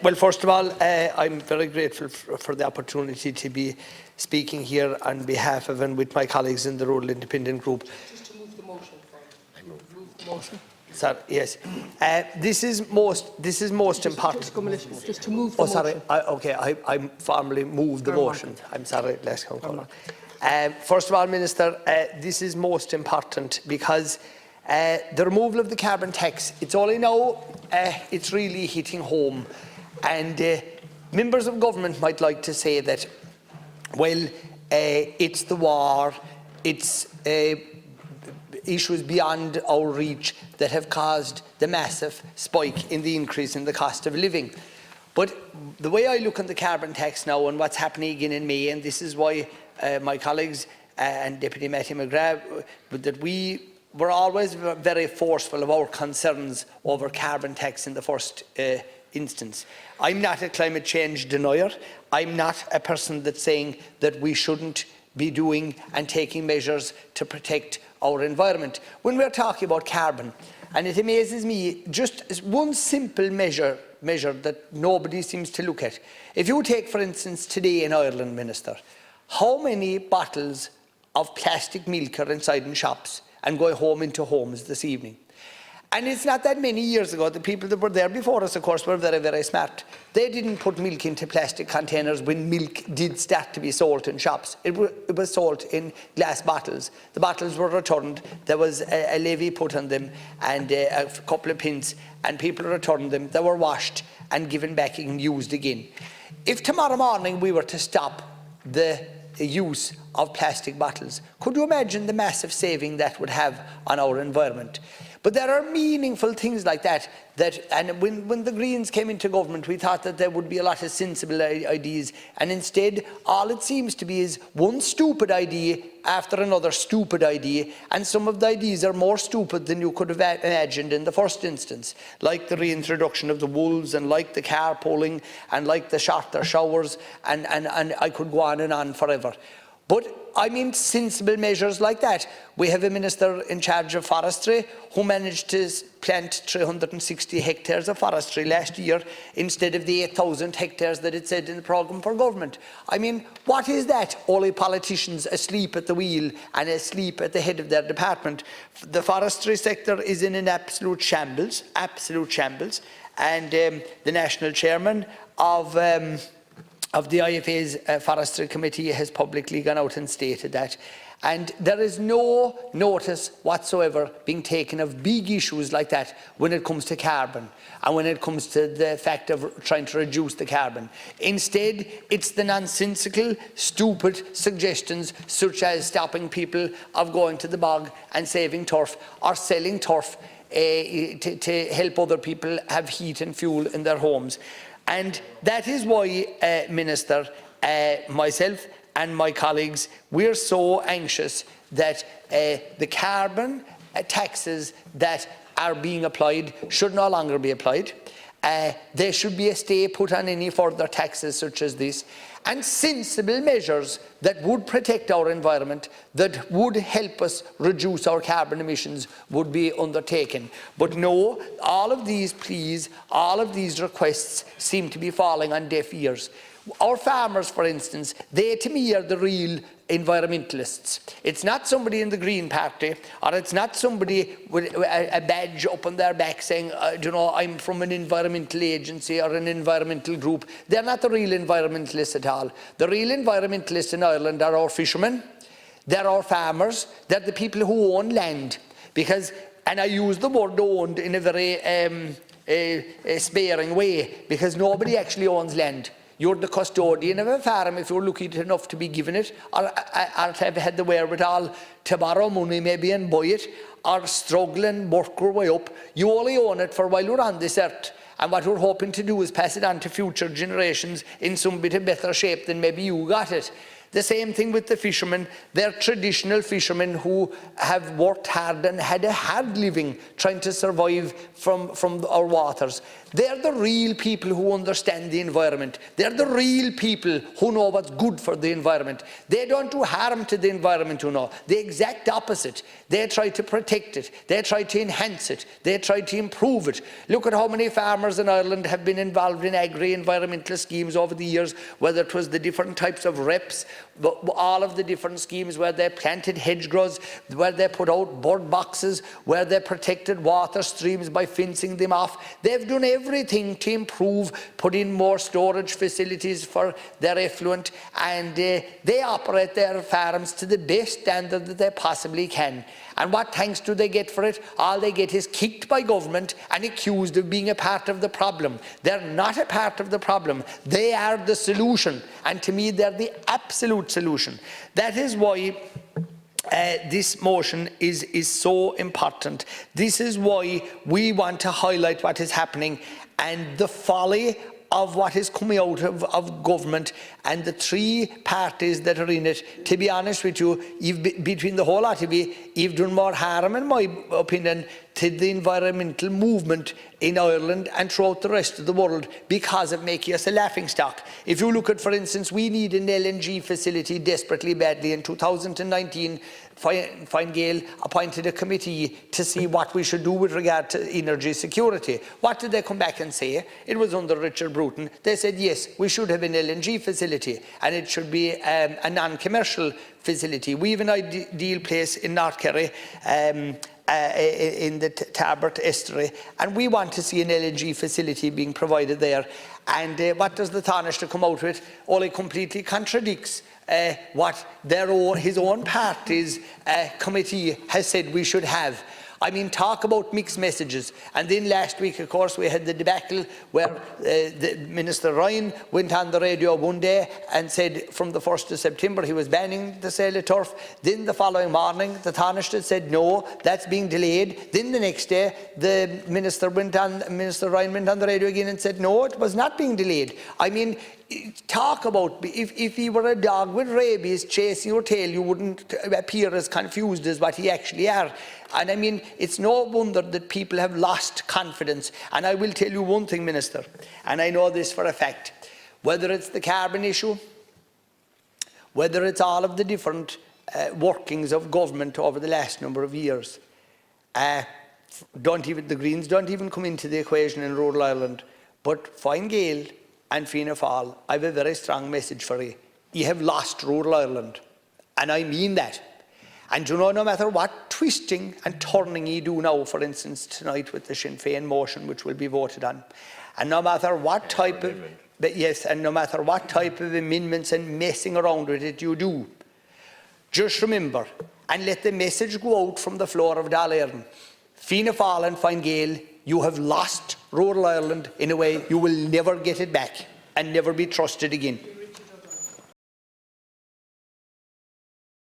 Well, first of all, I'm very grateful for the opportunity to be speaking here on behalf of and with my colleagues in the Rural Independent Group. Just to move the motion forward. Move the motion. Sorry, yes. This is most important. Just to move the motion. Sorry. I formally moved the motion. I'm sorry, Les Concola. First of all, Minister, this is most important because the removal of the carbon tax, it's only now it's really hitting home. And members of government might like to say that, well, it's the war, it's issues beyond our reach that have caused the massive spike in the increase in the cost of living. But the way I look at the carbon tax now and what's happening again in May, and this is why my colleagues and Deputy Matthew McGrath, that we were always very forceful of our concerns over carbon tax in the first instance. I'm not a climate change denier. I'm not a person that's saying that we shouldn't be doing and taking measures to protect our environment. When we're talking about carbon, and it amazes me, just one simple measure that nobody seems to look at. If you take, for instance, today in Ireland, Minister, how many bottles of plastic milk are inside in shops and going home into homes this evening? And it's not that many years ago, the people that were there before us, of course, were very, very smart. They didn't put milk into plastic containers when milk did start to be sold in shops. It was sold in glass bottles. The bottles were returned. There was a levy put on them and a couple of pence, and people returned them. They were washed and given back and used again. If tomorrow morning we were to stop the use of plastic bottles, could you imagine the massive saving that would have on our environment? But there are meaningful things like that, and when the Greens came into government, we thought that there would be a lot of sensible ideas, and instead all it seems to be is one stupid idea after another stupid idea, and some of the ideas are more stupid than you could have imagined in the first instance, like the reintroduction of the wolves, and like the carpooling, and like the shorter showers, and I could go on forever. But I mean sensible measures like that. We have a minister in charge of forestry who managed to plant 360 hectares of forestry last year instead of the 8,000 hectares that it said in the programme for government. I mean, what is that? Only politicians asleep at the wheel and asleep at the head of their department. The forestry sector is in an absolute shambles, and the national chairman of the IFA's Forestry Committee has publicly gone out and stated that. And there is no notice whatsoever being taken of big issues like that when it comes to carbon and when it comes to the fact of trying to reduce the carbon. Instead, it's the nonsensical, stupid suggestions such as stopping people of going to the bog and saving turf or selling turf to help other people have heat and fuel in their homes. And that is why, Minister, myself and my colleagues, we're so anxious that the carbon taxes that are being applied should no longer be applied. There should be a stay put on any further taxes such as this, and sensible measures that would protect our environment, that would help us reduce our carbon emissions, would be undertaken. But no, all of these pleas, all of these requests seem to be falling on deaf ears. Our farmers, for instance, they to me are the real environmentalists. It's not somebody in the Green Party, or it's not somebody with a badge up on their back saying, you know, I'm from an environmental agency or an environmental group. They're not the real environmentalists at all. The real environmentalists in Ireland are our fishermen, they're our farmers, they're the people who own land. Because, and I use the word owned in a very sparing way, because nobody actually owns land. You're the custodian of a farm if you're lucky enough to be given it, or to have had the wherewithal to borrow money maybe and buy it, or struggle and work your way up. You only own it for while you're on this earth. And what we're hoping to do is pass it on to future generations in some bit of better shape than maybe you got it. The same thing with the fishermen. They're traditional fishermen who have worked hard and had a hard living trying to survive from our waters. They're the real people who understand the environment. They're the real people who know what's good for the environment. They don't do harm to the environment, you know. The exact opposite. They try to protect it. They try to enhance it. They try to improve it. Look at how many farmers in Ireland have been involved in agri-environmental schemes over the years, whether it was the different types of reps, all of the different schemes where they planted hedgerows, where they put out bird boxes, where they protected water streams by fencing them off. They've done everything to improve, put in more storage facilities for their effluent, and they operate their farms to the best standard that they possibly can. And what thanks do they get for it? All they get is kicked by government and accused of being a part of the problem. They're not a part of the problem. They are the solution. And to me, they're the absolute solution. That is why this motion is so important. This is why we want to highlight what is happening and the folly of what is coming out of government and the three parties that are in it. To be honest with you, between the whole lot of you, you've done more harm, in my opinion, to the environmental movement in Ireland and throughout the rest of the world because of making us a laughingstock. If you look at, for instance, we need an LNG facility desperately badly. In 2019, Fine Gael appointed a committee to see what we should do with regard to energy security. What did they come back and say? It was under Richard Bruton. They said, yes, we should have an LNG facility and it should be a non-commercial facility. We have an ideal place in North Kerry, in the Tarbert estuary, and we want to see an LNG facility being provided there. And what does the Taoiseach come out with? Only completely contradicts what his own party's committee has said we should have. I mean, talk about mixed messages. And then last week, of course, we had the debacle where the Minister Ryan went on the radio one day and said from the 1st of September he was banning the sale of turf. Then the following morning, the Taoiseach said, no, that's being delayed. Then the next day, Minister Ryan went on the radio again and said, no, it was not being delayed. I mean, talk about, if he were a dog with rabies chasing your tail, you wouldn't appear as confused as what he actually are. And I mean, it's no wonder that people have lost confidence. And I will tell you one thing, Minister, and I know this for a fact, whether it's the carbon issue, whether it's all of the different workings of government over the last number of years, the Greens don't even come into the equation in rural Ireland. But Fine Gael and Fianna Fáil, I have a very strong message for you. You have lost rural Ireland, and I mean that. And you know, no matter what twisting and turning you do now, for instance, tonight with the Sinn Féin motion, which will be voted on, and no matter what type of, no matter what type of amendments and messing around with it you do, just remember, and let the message go out from the floor of Dáil Éireann, Fianna Fáil and Fine Gael, you have lost rural Ireland in a way you will never get it back and never be trusted again.